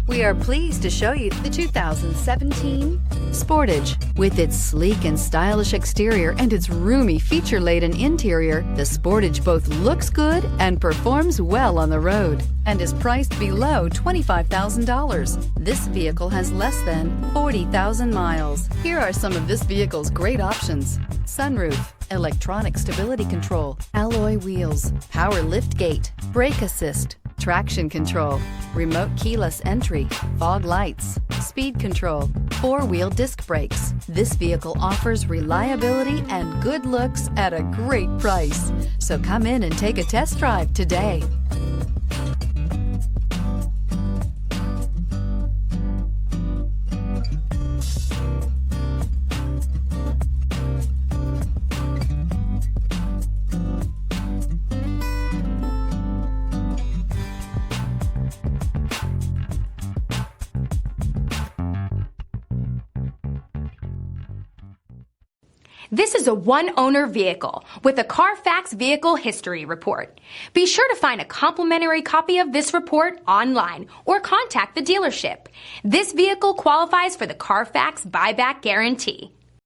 We are pleased to show you the 2017 Sportage. With its sleek and stylish exterior and its roomy feature-laden interior, the Sportage both looks good and performs well on the road and is priced below $25,000. This vehicle has less than 40,000 miles. Here are some of this vehicle's great options: sunroof, electronic stability control, alloy wheels, power lift gate, brake assist, traction control, remote keyless entry, fog lights, speed control, four-wheel disc brakes. This vehicle offers reliability and good looks at a great price. So come in and take a test drive today. This is a one-owner vehicle with a Carfax Vehicle History Report. Be sure to find a complimentary copy of this report online or contact the dealership. This vehicle qualifies for the Carfax Buyback Guarantee.